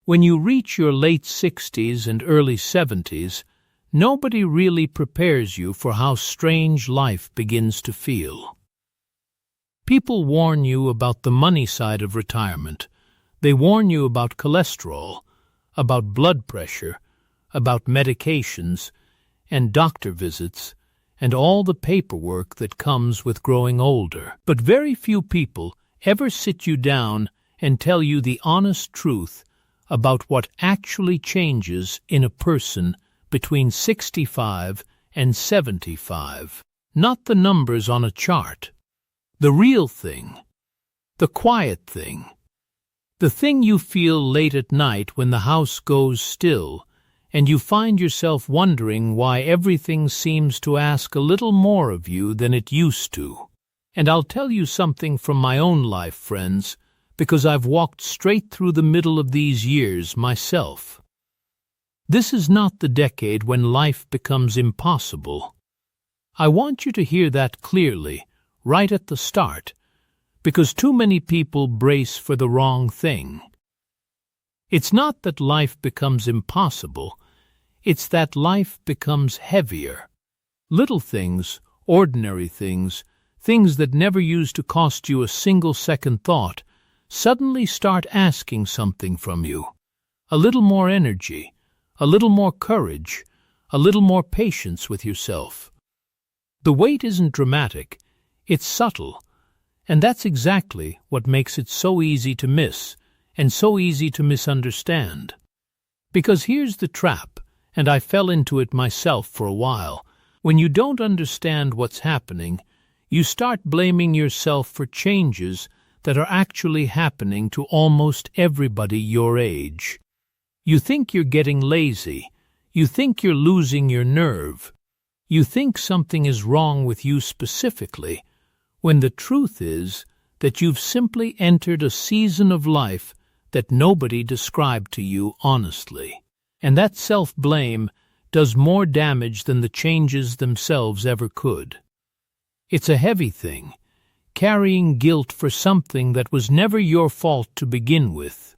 When you reach your late 60s and early 70s, nobody really prepares you for how strange life begins to feel. People warn you about the money side of retirement. They warn you about cholesterol, about blood pressure, about medications, and doctor visits, and all the paperwork that comes with growing older. But very few people ever sit you down and tell you the honest truth about what actually changes in a person between 65 and 75. Not the numbers on a chart. The real thing. The quiet thing. The thing you feel late at night when the house goes still, and you find yourself wondering why everything seems to ask a little more of you than it used to. And I'll tell you something from my own life, friends, because I've walked straight through the middle of these years myself. This is not the decade when life becomes impossible. I want you to hear that clearly, right at the start, because too many people brace for the wrong thing. It's not that life becomes impossible, it's that life becomes heavier. Little things, ordinary things, things that never used to cost you a single second thought, suddenly start asking something from you. A little more energy, a little more courage, a little more patience with yourself. The weight isn't dramatic, it's subtle. And that's exactly what makes it so easy to miss and so easy to misunderstand. Because here's the trap, and I fell into it myself for a while. When you don't understand what's happening, you start blaming yourself for changes that are actually happening to almost everybody your age. You think you're getting lazy. You think you're losing your nerve. You think something is wrong with you specifically, when the truth is that you've simply entered a season of life that nobody described to you honestly. And that self-blame does more damage than the changes themselves ever could. It's a heavy thing, carrying guilt for something that was never your fault to begin with.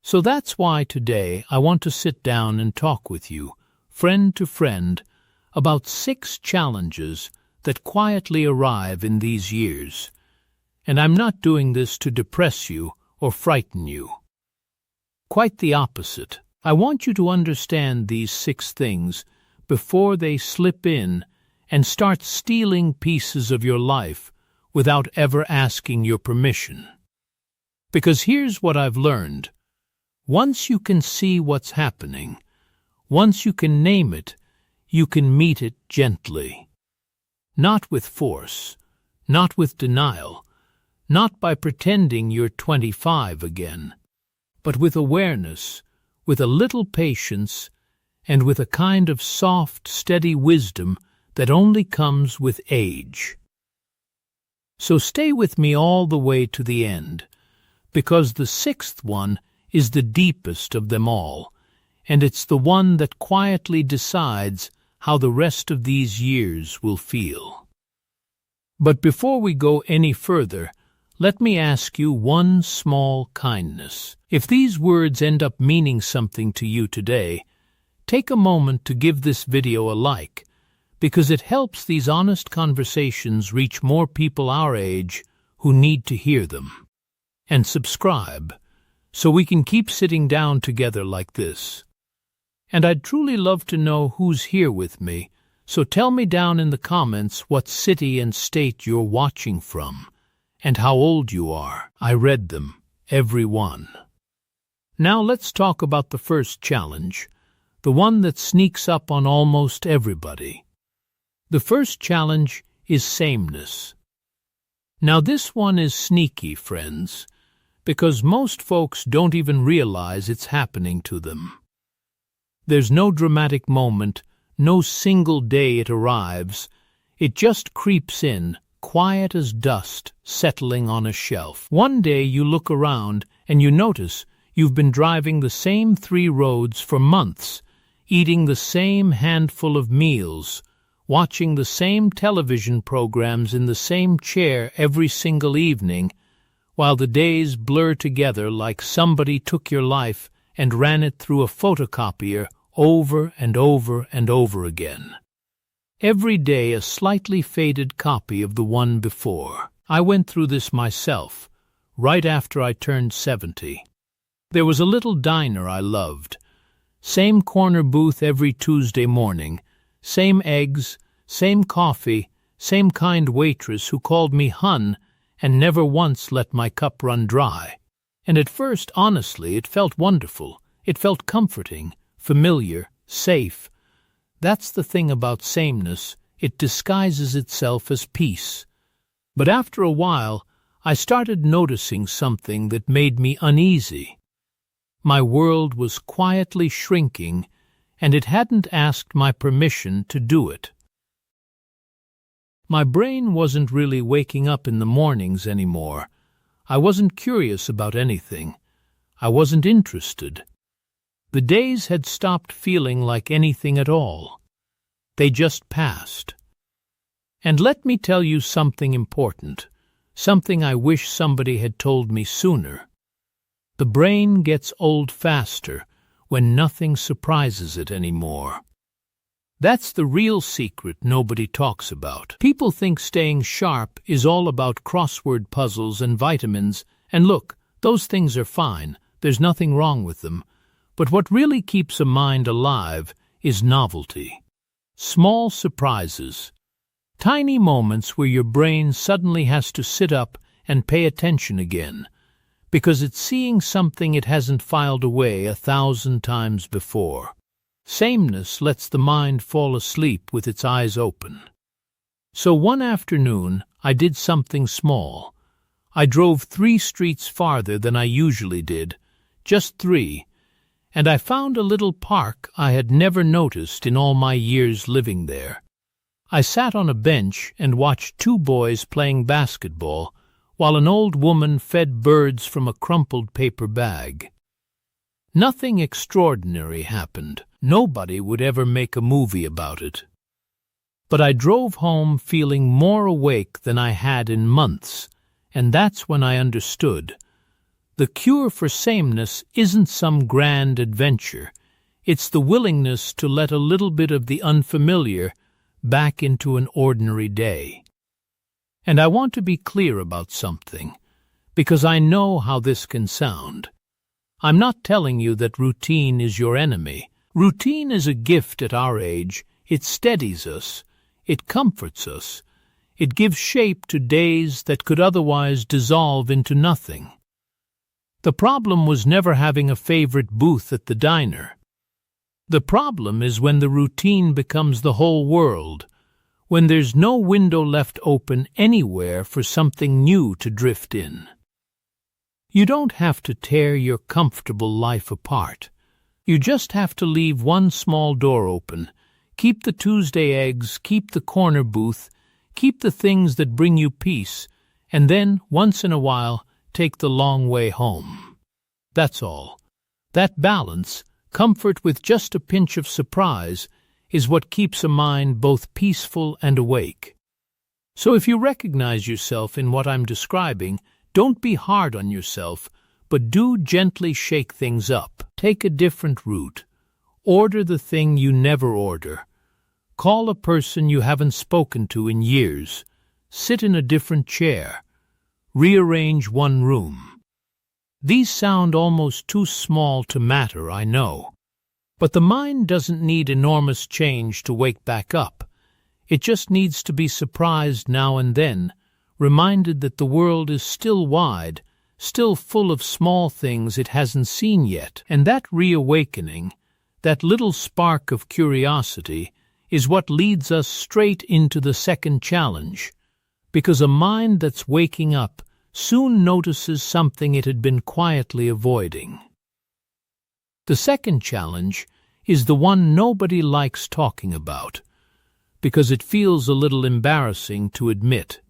So that's why today I want to sit down and talk with you, friend to friend, about 6 challenges that quietly arrive in these years. And I'm not doing this to depress you or frighten you. Quite the opposite. I want you to understand these 6 things before they slip in and start stealing pieces of your life without ever asking your permission. Because here's what I've learned. Once you can see what's happening, once you can name it, you can meet it gently. Not with force, not with denial, not by pretending you're 25 again, but with awareness, with a little patience, and with a kind of soft, steady wisdom that only comes with age. So stay with me all the way to the end, because the 6th one is the deepest of them all, and it's the one that quietly decides how the rest of these years will feel. But before we go any further, let me ask you one small kindness. If these words end up meaning something to you today, take a moment to give this video a like, because it helps these honest conversations reach more people our age who need to hear them. And subscribe, so we can keep sitting down together like this. And I'd truly love to know who's here with me, so tell me down in the comments what city and state you're watching from, and how old you are. I read them, every one. Now let's talk about the first challenge, the one that sneaks up on almost everybody. The first challenge is sameness. Now this one is sneaky, friends, because most folks don't even realize it's happening to them. There's no dramatic moment, no single day it arrives. It just creeps in, quiet as dust settling on a shelf. One day you look around and you notice you've been driving the same 3 roads for months, eating the same handful of meals, watching the same television programs in the same chair every single evening, while the days blur together like somebody took your life and ran it through a photocopier over and over and over again. Every day a slightly faded copy of the one before. I went through this myself, right after I turned 70. There was a little diner I loved. Same corner booth every Tuesday morning, same eggs, same coffee, same kind waitress who called me hun and never once let my cup run dry. And at first, honestly, it felt wonderful. It felt comforting, familiar, safe. That's the thing about sameness. It disguises itself as peace. But after a while, I started noticing something that made me uneasy. My world was quietly shrinking, and it hadn't asked my permission to do it. My brain wasn't really waking up in the mornings anymore. I wasn't curious about anything. I wasn't interested. The days had stopped feeling like anything at all. They just passed. And let me tell you something important, something I wish somebody had told me sooner. The brain gets old faster when nothing surprises it anymore. That's the real secret nobody talks about. People think staying sharp is all about crossword puzzles and vitamins, and look, those things are fine, there's nothing wrong with them. But what really keeps a mind alive is novelty. Small surprises. Tiny moments where your brain suddenly has to sit up and pay attention again, because it's seeing something it hasn't filed away 1,000 times before. Sameness lets the mind fall asleep with its eyes open. So one afternoon, I did something small. I drove 3 streets farther than I usually did, just 3, and I found a little park I had never noticed in all my years living there. I sat on a bench and watched 2 boys playing basketball, while an old woman fed birds from a crumpled paper bag. Nothing extraordinary happened. Nobody would ever make a movie about it. But I drove home feeling more awake than I had in months, and that's when I understood. The cure for sameness isn't some grand adventure. It's the willingness to let a little bit of the unfamiliar back into an ordinary day. And I want to be clear about something, because I know how this can sound. I'm not telling you that routine is your enemy. Routine is a gift at our age. It steadies us. It comforts us. It gives shape to days that could otherwise dissolve into nothing. The problem was never having a favorite booth at the diner. The problem is when the routine becomes the whole world, when there's no window left open anywhere for something new to drift in. You don't have to tear your comfortable life apart. You just have to leave one small door open. Keep the Tuesday eggs, keep the corner booth, keep the things that bring you peace, and then, once in a while, take the long way home. That's all. That balance, comfort with just a pinch of surprise, is what keeps a mind both peaceful and awake. So if you recognize yourself in what I'm describing, don't be hard on yourself, but do gently shake things up. Take a different route. Order the thing you never order. Call a person you haven't spoken to in years. Sit in a different chair. Rearrange one room. These sound almost too small to matter, I know. But the mind doesn't need enormous change to wake back up. It just needs to be surprised now and then, reminded that the world is still wide, still full of small things it hasn't seen yet. And that reawakening, that little spark of curiosity, is what leads us straight into the second challenge, because a mind that's waking up soon notices something it had been quietly avoiding. The second challenge is the one nobody likes talking about, because it feels a little embarrassing to admit.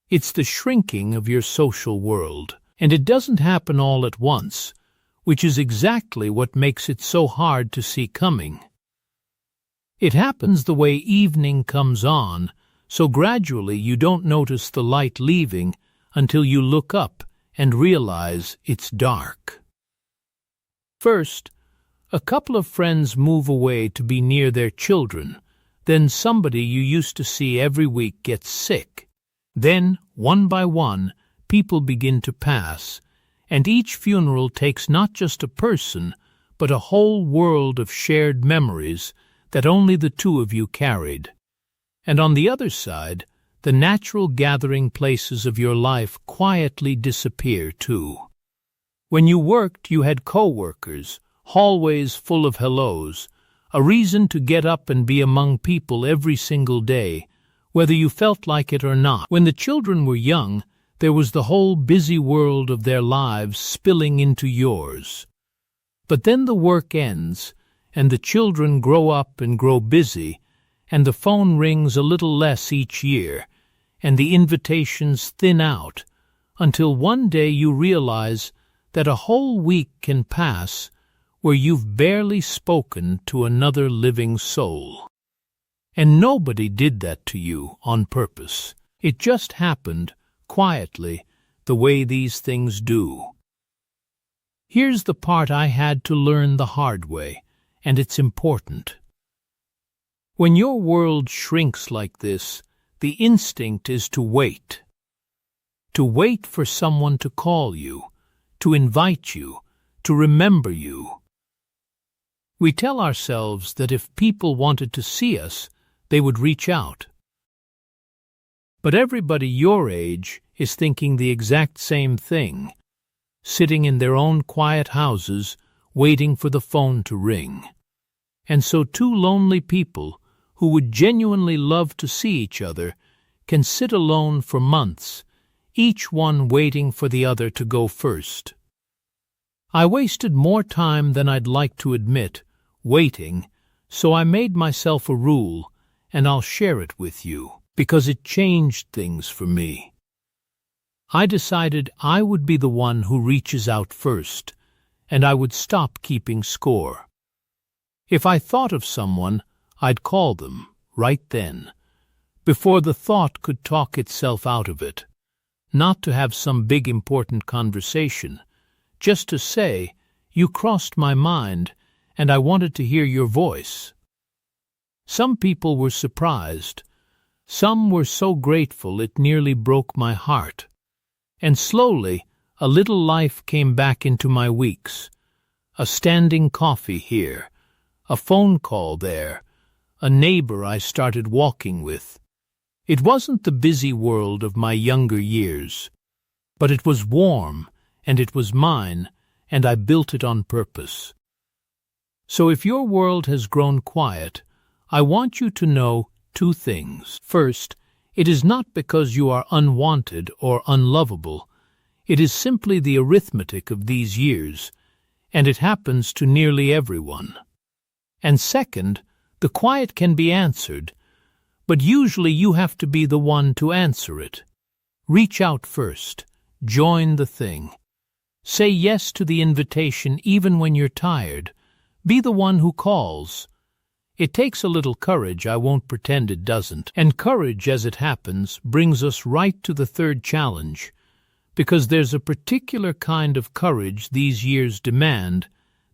It's the shrinking of your social world, and it doesn't happen all at once, which is exactly what makes it so hard to see coming. It happens the way evening comes on, so gradually you don't notice the light leaving until you look up and realize it's dark. First, a couple of friends move away to be near their children. Then somebody you used to see every week gets sick. Then, one by one, people begin to pass, and each funeral takes not just a person, but a whole world of shared memories that only the two of you carried. And on the other side, the natural gathering places of your life quietly disappear too. When you worked, you had co-workers, hallways full of hellos, a reason to get up and be among people every single day, whether you felt like it or not. When the children were young, there was the whole busy world of their lives spilling into yours. But then the work ends, and the children grow up and grow busy, and the phone rings a little less each year, and the invitations thin out, until one day you realize that a whole week can pass where you've barely spoken to another living soul. And nobody did that to you on purpose. It just happened, quietly, the way these things do. Here's the part I had to learn the hard way, and it's important. When your world shrinks like this, the instinct is to wait. To wait for someone to call you, to invite you, to remember you. We tell ourselves that if people wanted to see us, they would reach out. But everybody your age is thinking the exact same thing, sitting in their own quiet houses, waiting for the phone to ring. And so two lonely people, who would genuinely love to see each other, can sit alone for months, each one waiting for the other to go first. I wasted more time than I'd like to admit, waiting, so I made myself a rule, and I'll share it with you, because it changed things for me. I decided I would be the one who reaches out first, and I would stop keeping score. If I thought of someone, I'd call them, right then, before the thought could talk itself out of it, not to have some big important conversation, just to say, you crossed my mind, and I wanted to hear your voice. Some people were surprised. Some were so grateful it nearly broke my heart. And slowly, a little life came back into my weeks. A standing coffee here, a phone call there, a neighbor I started walking with. It wasn't the busy world of my younger years, but it was warm, and it was mine, and I built it on purpose. So if your world has grown quiet, I want you to know two things. First, it is not because you are unwanted or unlovable. It is simply the arithmetic of these years, and it happens to nearly everyone. And second, the quiet can be answered, but usually you have to be the one to answer it. Reach out first. Join the thing. Say yes to the invitation even when you're tired. Be the one who calls. It takes a little courage, I won't pretend it doesn't. And courage, as it happens, brings us right to the third challenge, because there's a particular kind of courage these years demand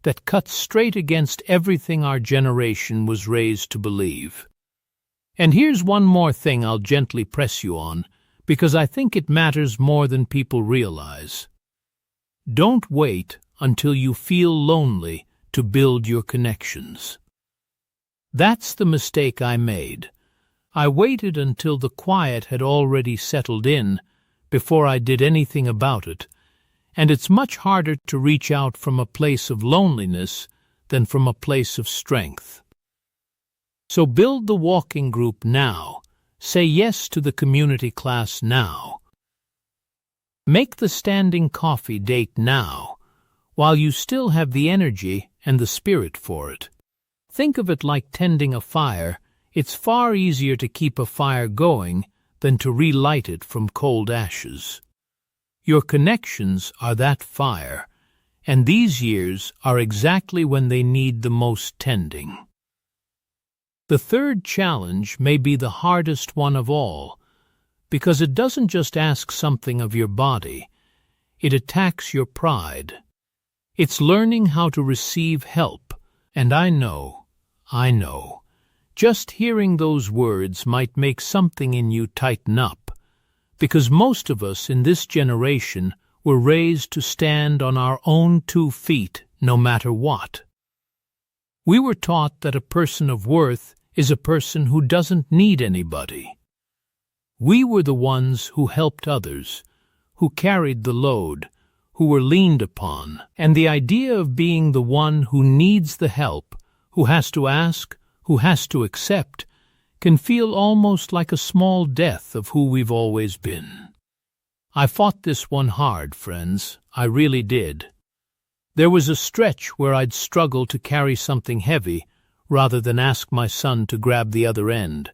that cuts straight against everything our generation was raised to believe. And here's one more thing I'll gently press you on, because I think it matters more than people realize. Don't wait until you feel lonely to build your connections. That's the mistake I made. I waited until the quiet had already settled in before I did anything about it, and it's much harder to reach out from a place of loneliness than from a place of strength. So build the walking group now. Say yes to the community class now. Make the standing coffee date now, while you still have the energy and the spirit for it. Think of it like tending a fire. It's far easier to keep a fire going than to relight it from cold ashes. Your connections are that fire, and these years are exactly when they need the most tending. The third challenge may be the hardest one of all, because it doesn't just ask something of your body. it attacks your pride. It's learning how to receive help, and I know, just hearing those words might make something in you tighten up, because most of us in this generation were raised to stand on our own 2 feet no matter what. We were taught that a person of worth is a person who doesn't need anybody. We were the ones who helped others, who carried the load, who were leaned upon, and the idea of being the one who needs the help, who has to ask, who has to accept, can feel almost like a small death of who we've always been. I fought this one hard, friends, I really did. There was a stretch where I'd struggle to carry something heavy rather than ask my son to grab the other end.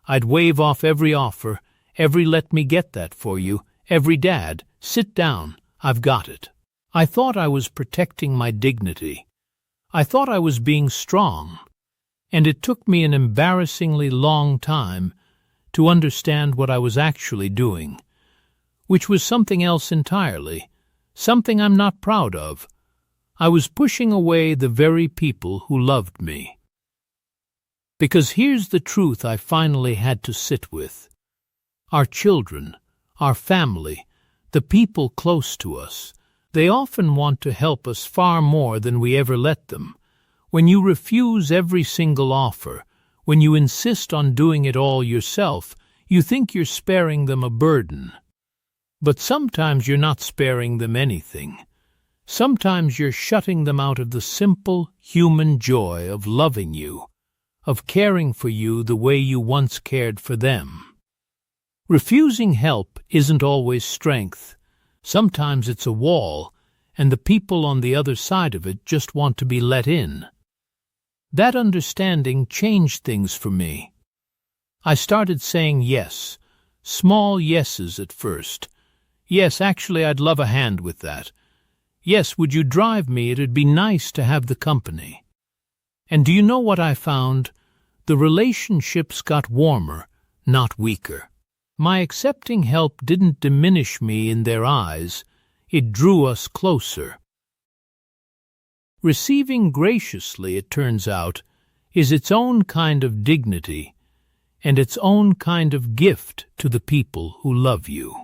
I'd wave off every offer, every "let me get that for you," every "dad, sit down, I've got it." I thought I was protecting my dignity. I thought I was being strong. And it took me an embarrassingly long time to understand what I was actually doing, which was something else entirely, something I'm not proud of. I was pushing away the very people who loved me. Because here's the truth I finally had to sit with. Our children, our family, the people close to us, they often want to help us far more than we ever let them. When you refuse every single offer, when you insist on doing it all yourself, you think you're sparing them a burden. But sometimes you're not sparing them anything. Sometimes you're shutting them out of the simple human joy of loving you, of caring for you the way you once cared for them. Refusing help isn't always strength. Sometimes it's a wall, and the people on the other side of it just want to be let in. That understanding changed things for me. I started saying yes, small yeses at first. Yes, actually, I'd love a hand with that. Yes, would you drive me? It'd be nice to have the company. And do you know what I found? The relationships got warmer, not weaker. My accepting help didn't diminish me in their eyes. It drew us closer. Receiving graciously, it turns out, is its own kind of dignity and its own kind of gift to the people who love you.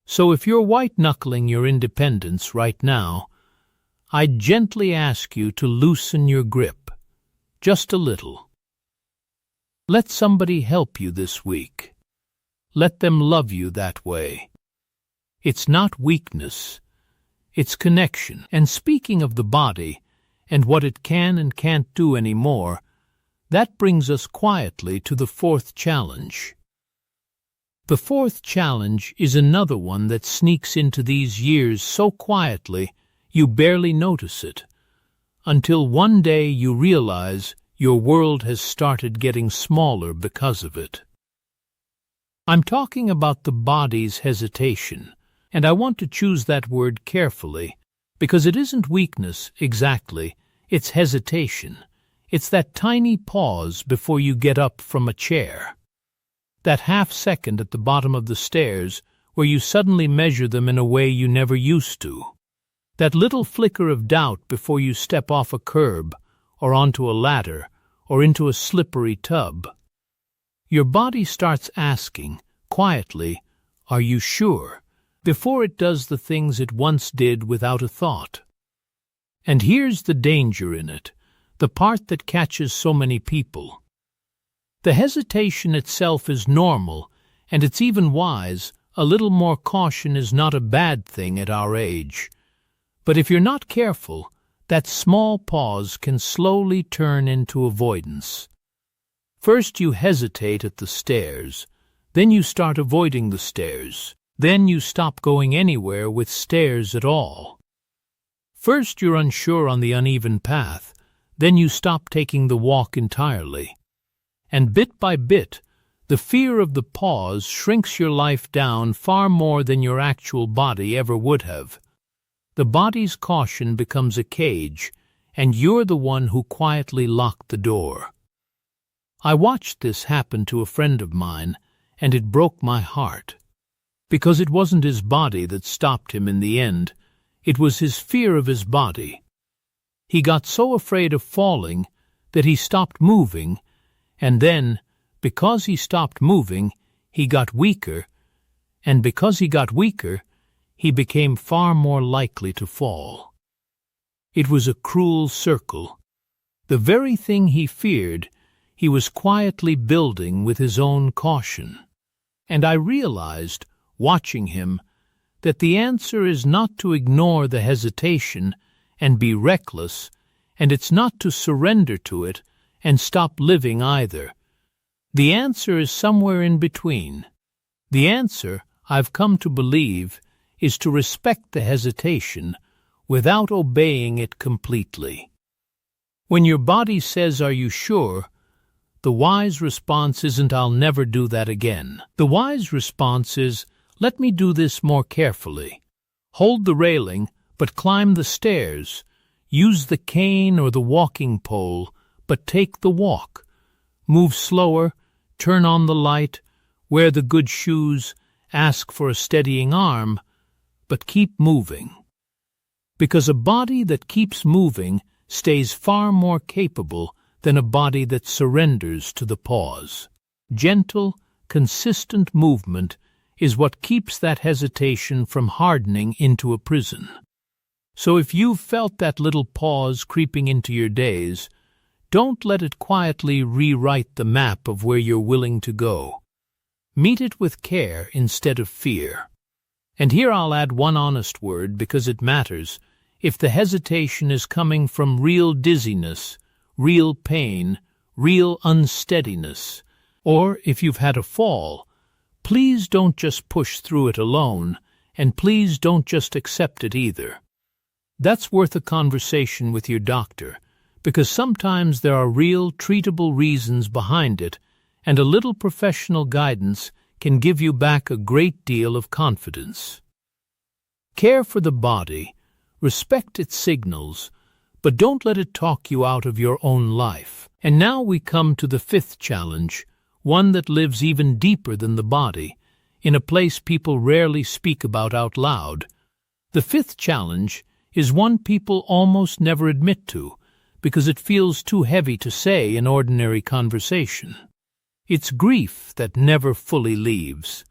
So if you're white-knuckling your independence right now, I gently ask you to loosen your grip, just a little. Let somebody help you this week. Let them love you that way. It's not weakness, it's connection. And speaking of the body and what it can and can't do anymore, that brings us quietly to the 4th challenge. The 4th challenge is another one that sneaks into these years so quietly you barely notice it, until one day you realize your world has started getting smaller because of it. I'm talking about the body's hesitation, and I want to choose that word carefully, because it isn't weakness exactly, it's hesitation. It's that tiny pause before you get up from a chair. That half second at the bottom of the stairs where you suddenly measure them in a way you never used to. That little flicker of doubt before you step off a curb or onto a ladder or into a slippery tub. Your body starts asking, quietly, "Are you sure?" before it does the things it once did without a thought. And here's the danger in it, the part that catches so many people. The hesitation itself is normal, and it's even wise. A little more caution is not a bad thing at our age. But if you're not careful, that small pause can slowly turn into avoidance. First you hesitate at the stairs, then you start avoiding the stairs, then you stop going anywhere with stairs at all. First you're unsure on the uneven path, then you stop taking the walk entirely. And bit by bit, the fear of the pause shrinks your life down far more than your actual body ever would have. The body's caution becomes a cage, and you're the one who quietly locked the door. I watched this happen to a friend of mine, and it broke my heart. Because it wasn't his body that stopped him in the end, it was his fear of his body. He got so afraid of falling that he stopped moving, and then, because he stopped moving, he got weaker, and because he got weaker, he became far more likely to fall. It was a cruel circle. The very thing he feared, he was quietly building with his own caution. And I realized, watching him, that the answer is not to ignore the hesitation and be reckless, and it's not to surrender to it and stop living either. The answer is somewhere in between. The answer, I've come to believe, is to respect the hesitation without obeying it completely. When your body says, "Are you sure?" the wise response isn't, "I'll never do that again." The wise response is, "Let me do this more carefully. Hold the railing, but climb the stairs. Use the cane or the walking pole, but take the walk. Move slower, turn on the light, wear the good shoes, ask for a steadying arm, but keep moving." Because a body that keeps moving stays far more capable than a body that surrenders to the pause. Gentle, consistent movement is what keeps that hesitation from hardening into a prison. So if you've felt that little pause creeping into your days, don't let it quietly rewrite the map of where you're willing to go. Meet it with care instead of fear. And here I'll add one honest word because it matters. If the hesitation is coming from real dizziness, real pain, real unsteadiness, or if you've had a fall, please don't just push through it alone, and please don't just accept it either. That's worth a conversation with your doctor, because sometimes there are real, treatable reasons behind it, and a little professional guidance can give you back a great deal of confidence. Care for the body, respect its signals, but don't let it talk you out of your own life. And now we come to the fifth challenge, one that lives even deeper than the body, in a place people rarely speak about out loud. The fifth challenge is one people almost never admit to, because it feels too heavy to say in ordinary conversation. It's grief that never fully leaves.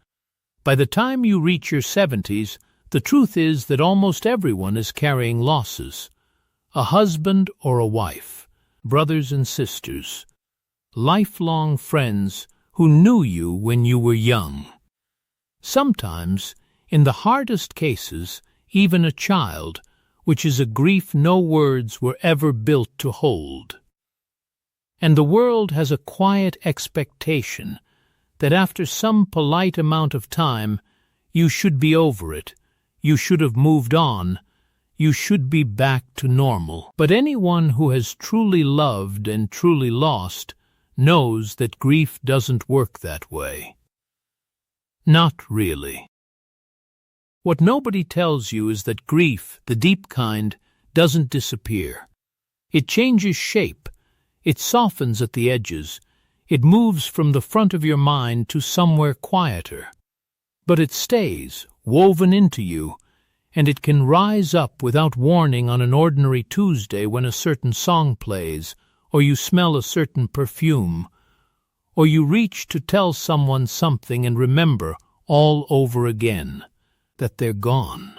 By the time you reach your 70s, the truth is that almost everyone is carrying losses. A husband or a wife, brothers and sisters, lifelong friends who knew you when you were young. Sometimes, in the hardest cases, even a child, which is a grief no words were ever built to hold. And the world has a quiet expectation that after some polite amount of time, you should be over it, you should have moved on, you should be back to normal. But anyone who has truly loved and truly lost knows that grief doesn't work that way. Not really. What nobody tells you is that grief, the deep kind, doesn't disappear. It changes shape, it softens at the edges, it moves from the front of your mind to somewhere quieter. But it stays, woven into you, and it can rise up without warning on an ordinary Tuesday when a certain song plays, or you smell a certain perfume, or you reach to tell someone something and remember all over again that they're gone.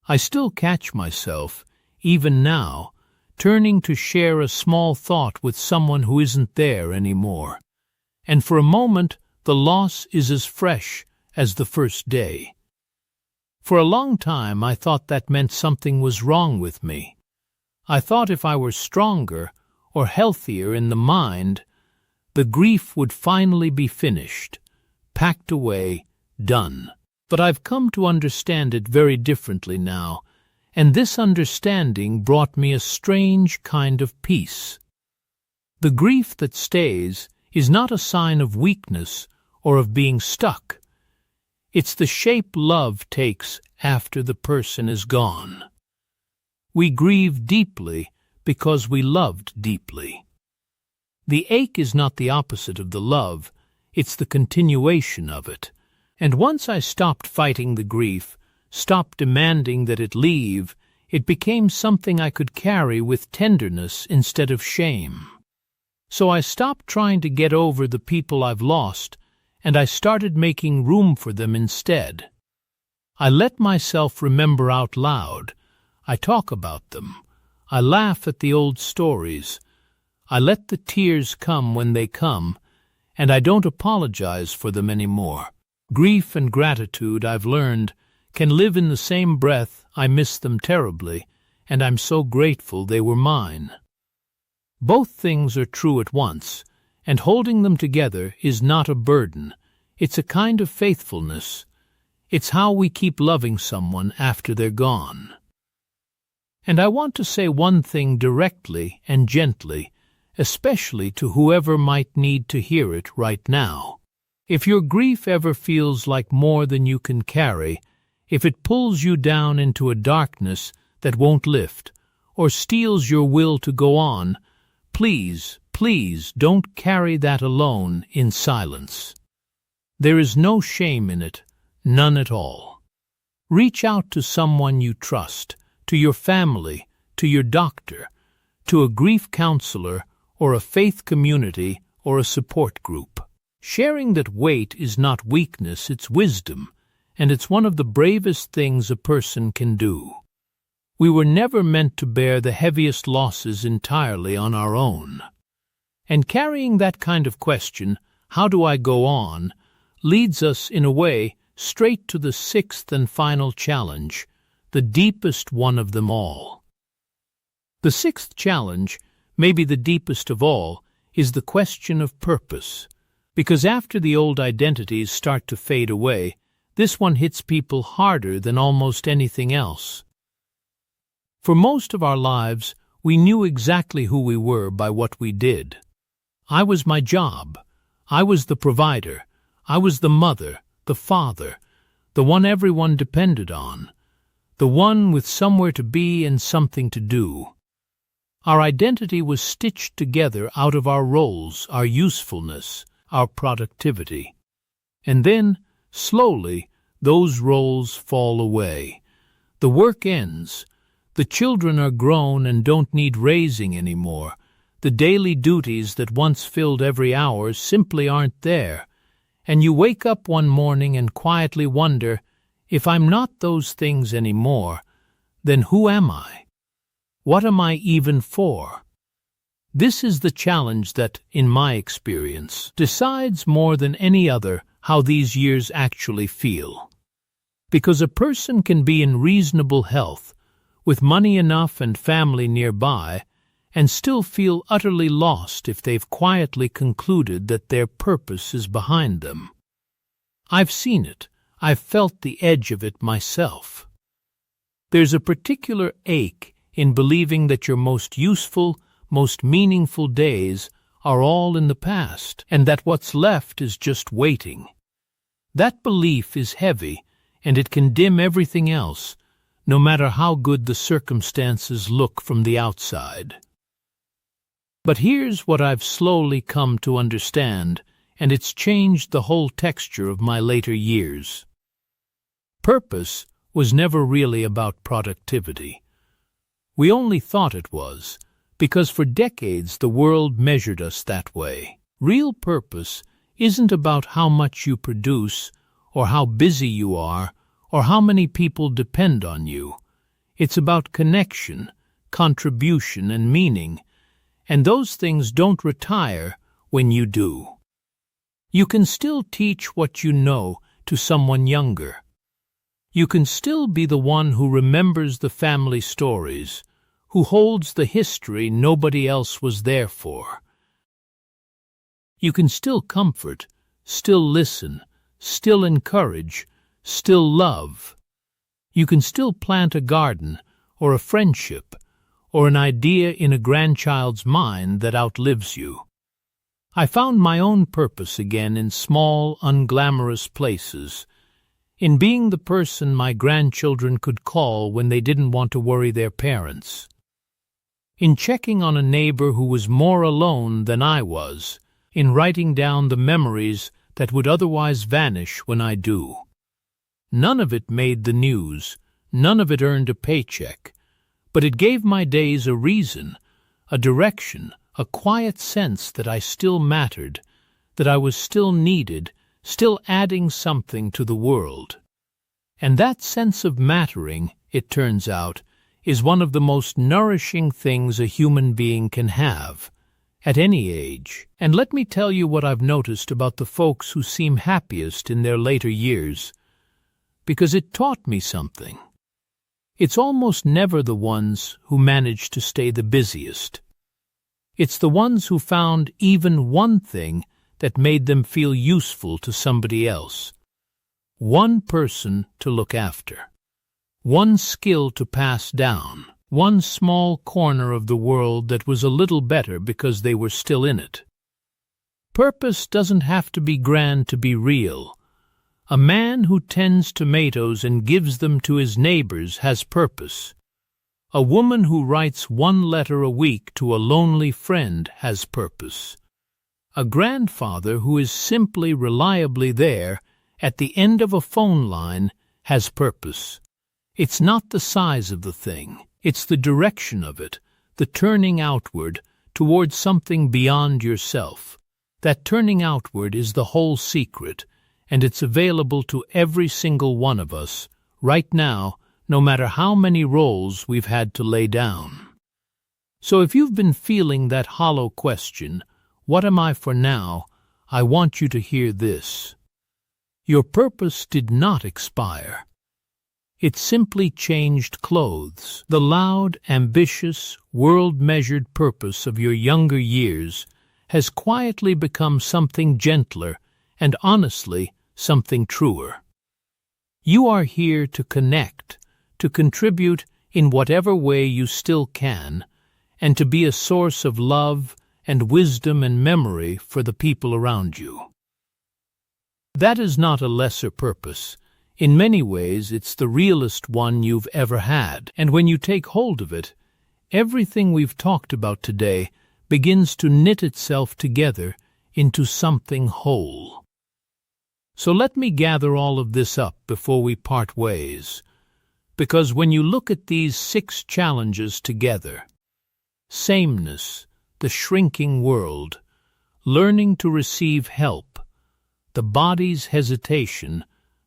I still catch myself, even now, turning to share a small thought with someone who isn't there anymore, and for a moment the loss is as fresh as the first day. For a long time I thought that meant something was wrong with me. I thought if I were stronger or healthier in the mind, the grief would finally be finished, packed away, done. But I've come to understand it very differently now, and this understanding brought me a strange kind of peace. The grief that stays is not a sign of weakness or of being stuck. It's the shape love takes after the person is gone. We grieve deeply because we loved deeply. The ache is not the opposite of the love, it's the continuation of it. And once I stopped fighting the grief, stopped demanding that it leave, it became something I could carry with tenderness instead of shame. So I stopped trying to get over the people I've lost, and I started making room for them instead. I let myself remember out loud. I talk about them. I laugh at the old stories. I let the tears come when they come, and I don't apologize for them anymore. Grief and gratitude, I've learned, can live in the same breath. I miss them terribly, and I'm so grateful they were mine. Both things are true at once, and holding them together is not a burden. It's a kind of faithfulness. It's how we keep loving someone after they're gone. And I want to say one thing directly and gently, especially to whoever might need to hear it right now. If your grief ever feels like more than you can carry, if it pulls you down into a darkness that won't lift, or steals your will to go on, please, please don't carry that alone in silence. There is no shame in it, none at all. Reach out to someone you trust, to your family, to your doctor, to a grief counselor, or a faith community, or a support group. Sharing that weight is not weakness, it's wisdom, and it's one of the bravest things a person can do. We were never meant to bear the heaviest losses entirely on our own. And carrying that kind of question, how do I go on, leads us, in a way, straight to the sixth and final challenge, the deepest one of them all. The sixth challenge, maybe the deepest of all, is the question of purpose. Because after the old identities start to fade away, this one hits people harder than almost anything else. For most of our lives, we knew exactly who we were by what we did. I was my job. I was the provider. I was the mother, the father, the one everyone depended on, the one with somewhere to be and something to do. Our identity was stitched together out of our roles, our usefulness, our productivity. And then, slowly, those roles fall away. The work ends. The children are grown and don't need raising anymore. The daily duties that once filled every hour simply aren't there. And you wake up one morning and quietly wonder, if I'm not those things anymore, then who am I? What am I even for? This is the challenge that, in my experience, decides more than any other how these years actually feel. Because a person can be in reasonable health, with money enough and family nearby, and still feel utterly lost if they've quietly concluded that their purpose is behind them. I've seen it. I've felt the edge of it myself. There's a particular ache in believing that your most useful, most meaningful days are all in the past, and that what's left is just waiting. That belief is heavy, and it can dim everything else, no matter how good the circumstances look from the outside. But here's what I've slowly come to understand, and it's changed the whole texture of my later years. Purpose was never really about productivity. We only thought it was, because for decades the world measured us that way. Real purpose isn't about how much you produce, or how busy you are, or how many people depend on you. It's about connection, contribution, and meaning, and those things don't retire when you do. You can still teach what you know to someone younger. You can still be the one who remembers the family stories, who holds the history nobody else was there for. You can still comfort, still listen, still encourage, still love. You can still plant a garden, or a friendship, or an idea in a grandchild's mind that outlives you. I found my own purpose again in small, unglamorous places, in being the person my grandchildren could call when they didn't want to worry their parents, in checking on a neighbor who was more alone than I was, in writing down the memories that would otherwise vanish when I do. None of it made the news, none of it earned a paycheck, but it gave my days a reason, a direction, a quiet sense that I still mattered, that I was still needed, still adding something to the world. And that sense of mattering, it turns out, is one of the most nourishing things a human being can have, at any age. And let me tell you what I've noticed about the folks who seem happiest in their later years, because it taught me something. It's almost never the ones who manage to stay the busiest. It's the ones who found even one thing that made them feel useful to somebody else. One person to look after. One skill to pass down. One small corner of the world that was a little better because they were still in it. Purpose doesn't have to be grand to be real. A man who tends tomatoes and gives them to his neighbors has purpose. A woman who writes one letter a week to a lonely friend has purpose. A grandfather who is simply reliably there at the end of a phone line has purpose. It's not the size of the thing, it's the direction of it, the turning outward towards something beyond yourself. That turning outward is the whole secret, and it's available to every single one of us, right now, no matter how many roles we've had to lay down. So if you've been feeling that hollow question, what am I for now? I want you to hear this. Your purpose did not expire. It simply changed clothes. The loud, ambitious, world-measured purpose of your younger years has quietly become something gentler and, honestly, something truer. You are here to connect, to contribute in whatever way you still can, and to be a source of love and wisdom and memory for the people around you. That is not a lesser purpose. In many ways, it's the realest one you've ever had, and when you take hold of it, everything we've talked about today begins to knit itself together into something whole. So let me gather all of this up before we part ways, because when you look at these 6 challenges together, sameness, the shrinking world, learning to receive help, the body's hesitation,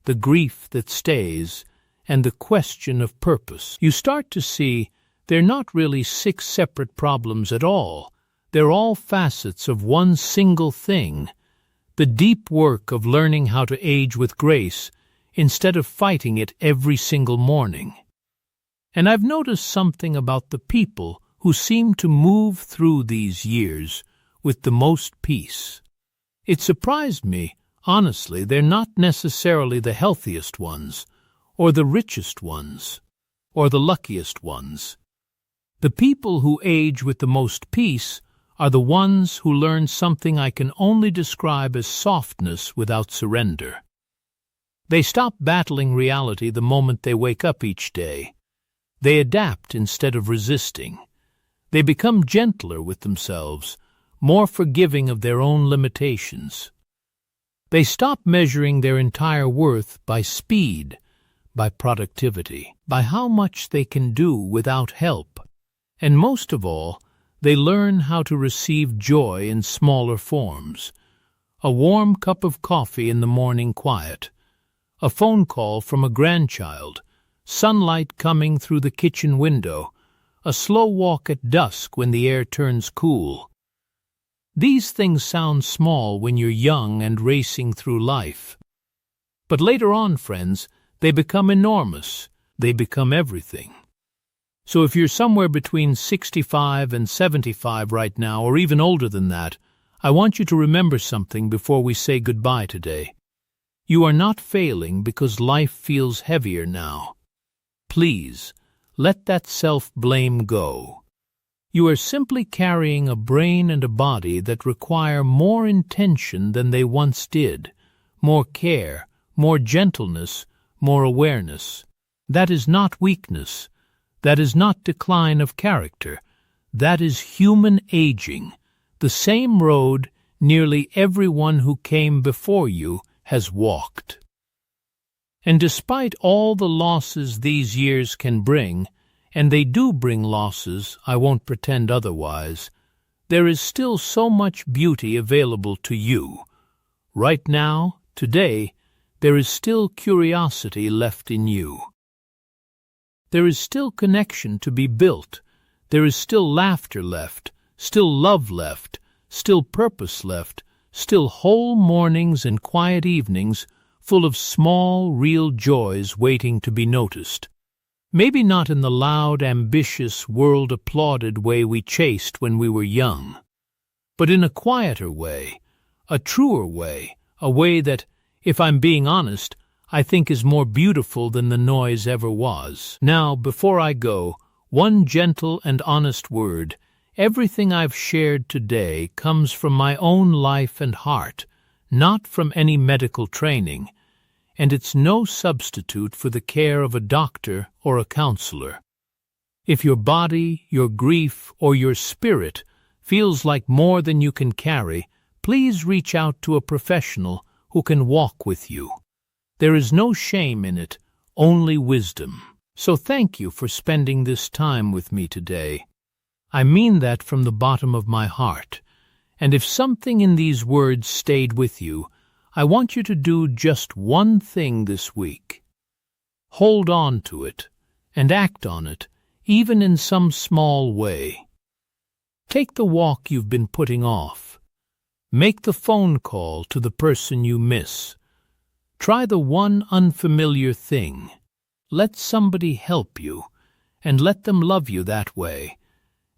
the grief that stays, and the question of purpose, you start to see they're not really 6 separate problems at all. They're all facets of one single thing, the deep work of learning how to age with grace instead of fighting it every single morning. And I've noticed something about the people who seem to move through these years with the most peace. It surprised me. Honestly, they're not necessarily the healthiest ones, or the richest ones, or the luckiest ones. The people who age with the most peace are the ones who learn something I can only describe as softness without surrender. They stop battling reality the moment they wake up each day. They adapt instead of resisting. They become gentler with themselves, more forgiving of their own limitations. They stop measuring their entire worth by speed, by productivity, by how much they can do without help. And most of all, they learn how to receive joy in smaller forms. A warm cup of coffee in the morning quiet, a phone call from a grandchild, sunlight coming through the kitchen window, a slow walk at dusk when the air turns cool. These things sound small when you're young and racing through life. But later on, friends, they become enormous. They become everything. So if you're somewhere between 65 and 75 right now, or even older than that, I want you to remember something before we say goodbye today. You are not failing because life feels heavier now. Please, let that self-blame go. You are simply carrying a brain and a body that require more intention than they once did, more care, more gentleness, more awareness. That is not weakness. That is not decline of character. That is human aging, the same road nearly everyone who came before you has walked. And despite all the losses these years can bring, and they do bring losses, I won't pretend otherwise, there is still so much beauty available to you. Right now, today, there is still curiosity left in you. There is still connection to be built. There is still laughter left, still love left, still purpose left, still whole mornings and quiet evenings full of small, real joys waiting to be noticed. Maybe not in the loud, ambitious, world-applauded way we chased when we were young, but in a quieter way, a truer way, a way that, if I'm being honest, I think is more beautiful than the noise ever was. Now, before I go, one gentle and honest word. Everything I've shared today comes from my own life and heart, not from any medical training, and it's no substitute for the care of a doctor or a counselor. If your body, your grief, or your spirit feels like more than you can carry, please reach out to a professional who can walk with you. There is no shame in it, only wisdom. So thank you for spending this time with me today. I mean that from the bottom of my heart. And if something in these words stayed with you, I want you to do just one thing this week. Hold on to it and act on it, even in some small way. Take the walk you've been putting off. Make the phone call to the person you miss. Try the one unfamiliar thing. Let somebody help you, and let them love you that way.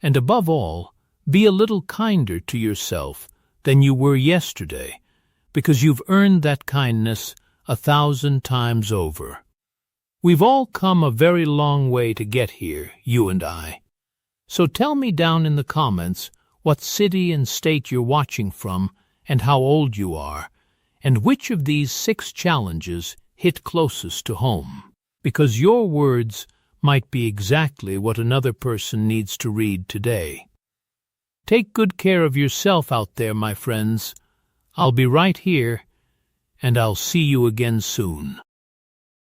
And above all, be a little kinder to yourself than you were yesterday, because you've earned that kindness 1,000 times over. We've all come a very long way to get here, you and I. So tell me down in the comments what city and state you're watching from and how old you are, and which of these 6 challenges hit closest to home. Because your words might be exactly what another person needs to read today. Take good care of yourself out there, my friends. I'll be right here, and I'll see you again soon.